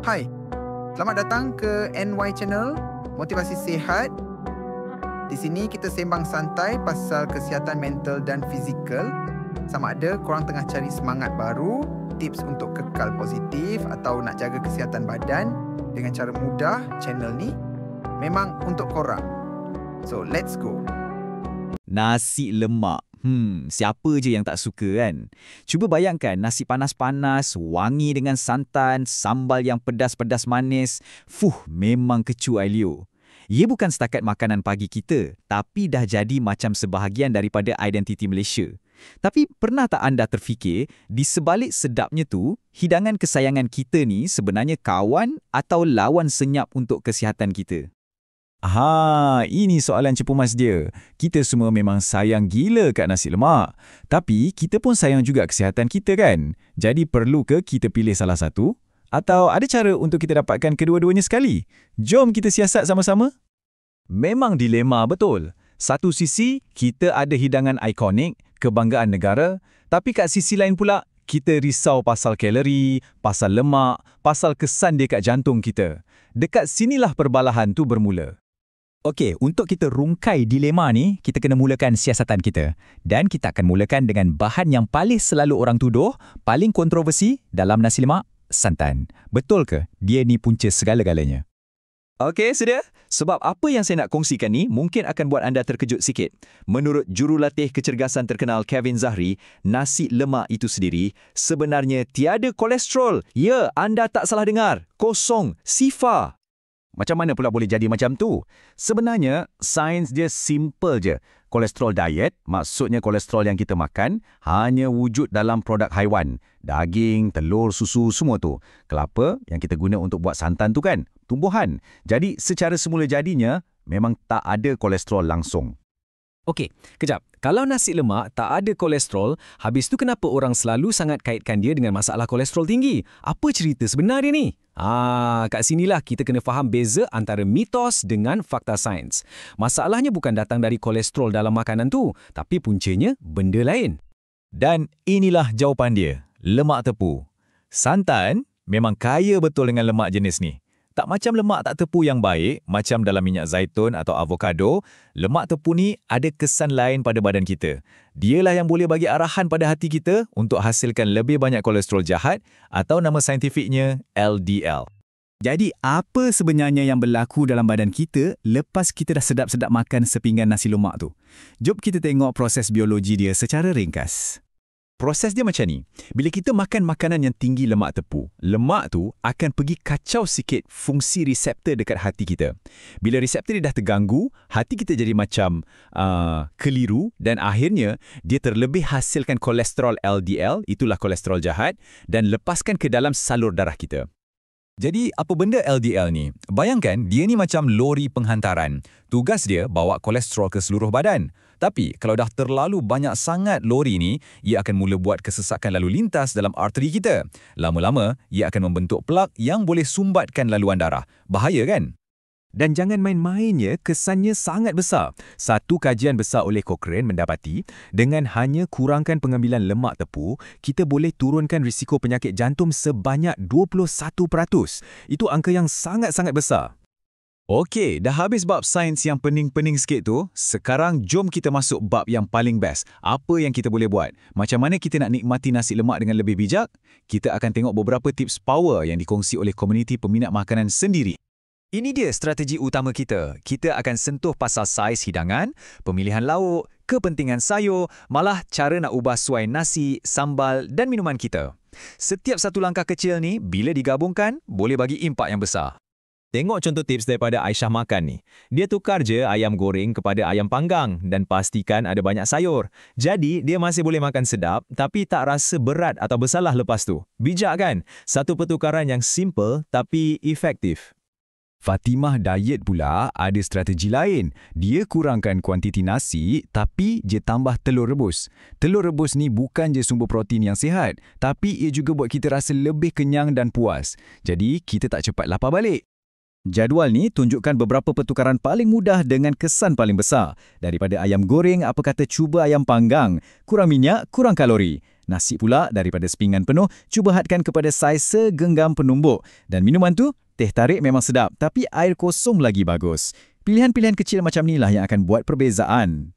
Hai, selamat datang ke NY Channel, Motivasi Sihat. Di sini kita sembang santai pasal kesihatan mental dan fizikal. Sama ada korang tengah cari semangat baru, tips untuk kekal positif atau nak jaga kesihatan badan dengan cara mudah, channel ni memang untuk korang. So, let's go. Nasi lemak. Siapa je yang tak suka kan? Cuba bayangkan nasi panas-panas, wangi dengan santan, sambal yang pedas-pedas manis. Memang kecu ailio. Ia bukan setakat makanan pagi kita, tapi dah jadi macam sebahagian daripada identiti Malaysia. Tapi pernah tak anda terfikir, di sebalik sedapnya tu, hidangan kesayangan kita ni sebenarnya kawan atau lawan senyap untuk kesihatan kita? Ini soalan cepu mas dia. Kita semua memang sayang gila kat nasi lemak. Tapi kita pun sayang juga kesihatan kita kan? Jadi perlu ke kita pilih salah satu? Atau ada cara untuk kita dapatkan kedua-duanya sekali? Jom kita siasat sama-sama. Memang dilema betul. Satu sisi, kita ada hidangan ikonik, kebanggaan negara. Tapi kat sisi lain pula, kita risau pasal kalori, pasal lemak, pasal kesan dia kat jantung kita. Dekat sinilah perbalahan tu bermula. Okey, untuk kita rungkai dilema ni, kita kena mulakan siasatan kita. Dan kita akan mulakan dengan bahan yang paling selalu orang tuduh, paling kontroversi dalam nasi lemak, santan. Betul ke? Dia ni punca segala-galanya. Okey, sedia? Sebab apa yang saya nak kongsikan ni mungkin akan buat anda terkejut sikit. Menurut jurulatih kecergasan terkenal Kevin Zahri, nasi lemak itu sendiri sebenarnya tiada kolesterol. Ya, anda tak salah dengar. Kosong, sifar. Macam mana pula boleh jadi macam tu? Sebenarnya, sains dia simple je. Kolesterol diet, maksudnya kolesterol yang kita makan, hanya wujud dalam produk haiwan. Daging, telur, susu, semua tu. Kelapa yang kita guna untuk buat santan tu kan, tumbuhan. Jadi, secara semula jadinya, memang tak ada kolesterol langsung. Okey, kejap. Kalau nasi lemak tak ada kolesterol, habis tu kenapa orang selalu sangat kaitkan dia dengan masalah kolesterol tinggi? Apa cerita sebenar dia ni? Kat sinilah kita kena faham beza antara mitos dengan fakta sains. Masalahnya bukan datang dari kolesterol dalam makanan tu, tapi puncanya benda lain. Dan inilah jawapan dia, lemak tepu. Santan memang kaya betul dengan lemak jenis ni. Tak macam lemak tak tepu yang baik, macam dalam minyak zaitun atau avokado, lemak tepu ni ada kesan lain pada badan kita. Dialah yang boleh bagi arahan pada hati kita untuk hasilkan lebih banyak kolesterol jahat atau nama saintifiknya LDL. Jadi, apa sebenarnya yang berlaku dalam badan kita lepas kita dah sedap-sedap makan sepinggan nasi lemak tu? Jom kita tengok proses biologi dia secara ringkas. Proses dia macam ni. Bila kita makan makanan yang tinggi lemak tepu, lemak tu akan pergi kacau sikit fungsi reseptor dekat hati kita. Bila reseptor dia dah terganggu, hati kita jadi macam keliru dan akhirnya dia terlebih hasilkan kolesterol LDL, itulah kolesterol jahat, dan lepaskan ke dalam salur darah kita. Jadi, apa benda LDL ni? Bayangkan, dia ni macam lori penghantaran. Tugas dia bawa kolesterol ke seluruh badan. Tapi, kalau dah terlalu banyak sangat lori ni, ia akan mula buat kesesakan lalu lintas dalam arteri kita. Lama-lama, ia akan membentuk plak yang boleh sumbatkan laluan darah. Bahaya kan? Dan jangan main-mainnya, kesannya sangat besar. Satu kajian besar oleh Cochrane mendapati, dengan hanya kurangkan pengambilan lemak tepu, kita boleh turunkan risiko penyakit jantung sebanyak 21%. Itu angka yang sangat-sangat besar. Okey, dah habis bab sains yang pening-pening sikit tu, sekarang jom kita masuk bab yang paling best. Apa yang kita boleh buat? Macam mana kita nak nikmati nasi lemak dengan lebih bijak? Kita akan tengok beberapa tips power yang dikongsi oleh komuniti peminat makanan sendiri. Ini dia strategi utama kita. Kita akan sentuh pasal saiz hidangan, pemilihan lauk, kepentingan sayur, malah cara nak ubah suai nasi, sambal dan minuman kita. Setiap satu langkah kecil ni, bila digabungkan, boleh bagi impak yang besar. Tengok contoh tips daripada Aisyah makan ni. Dia tukar je ayam goreng kepada ayam panggang dan pastikan ada banyak sayur. Jadi, dia masih boleh makan sedap tapi tak rasa berat atau bersalah lepas tu. Bijak kan? Satu pertukaran yang simple tapi efektif. Fatimah diet pula ada strategi lain. Dia kurangkan kuantiti nasi tapi dia tambah telur rebus. Telur rebus ni bukan je sumber protein yang sihat, tapi ia juga buat kita rasa lebih kenyang dan puas. Jadi kita tak cepat lapar balik. Jadual ni tunjukkan beberapa pertukaran paling mudah dengan kesan paling besar. Daripada ayam goreng, apa kata cuba ayam panggang? Kurang minyak, kurang kalori. Nasi pula daripada sepinggan penuh, cuba hadkan kepada saiz segenggam penumbuk. Dan minuman tu, teh tarik memang sedap, tapi air kosong lagi bagus. Pilihan-pilihan kecil macam inilah yang akan buat perbezaan.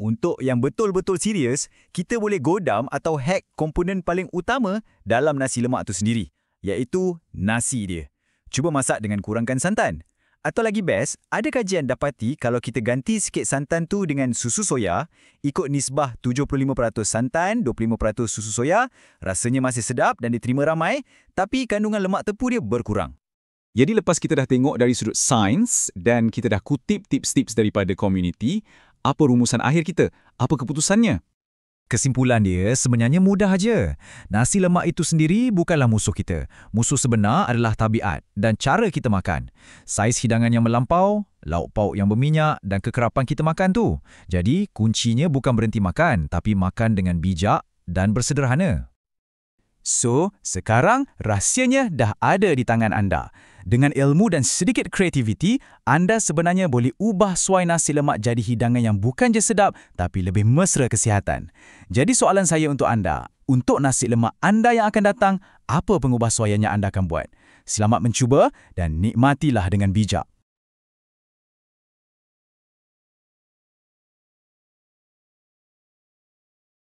Untuk yang betul-betul serius, kita boleh godam atau hack komponen paling utama dalam nasi lemak tu sendiri, iaitu nasi dia. Cuba masak dengan kurangkan santan. Atau lagi best, ada kajian dapati kalau kita ganti sikit santan tu dengan susu soya, ikut nisbah 75% santan, 25% susu soya, rasanya masih sedap dan diterima ramai, tapi kandungan lemak tepu dia berkurang. Jadi lepas kita dah tengok dari sudut sains dan kita dah kutip tips-tips daripada komuniti, apa rumusan akhir kita? Apa keputusannya? Kesimpulan dia sebenarnya mudah aja. Nasi lemak itu sendiri bukanlah musuh kita. Musuh sebenar adalah tabiat dan cara kita makan. Saiz hidangan yang melampau, lauk pauk yang berminyak dan kekerapan kita makan tu. Jadi kuncinya bukan berhenti makan, tapi makan dengan bijak dan bersederhana. So, sekarang rahsianya dah ada di tangan anda. Dengan ilmu dan sedikit kreativiti, anda sebenarnya boleh ubah suai nasi lemak jadi hidangan yang bukan je sedap, tapi lebih mesra kesihatan. Jadi soalan saya untuk anda, untuk nasi lemak anda yang akan datang, apa pengubahsuaiannya anda akan buat? Selamat mencuba dan nikmatilah dengan bijak.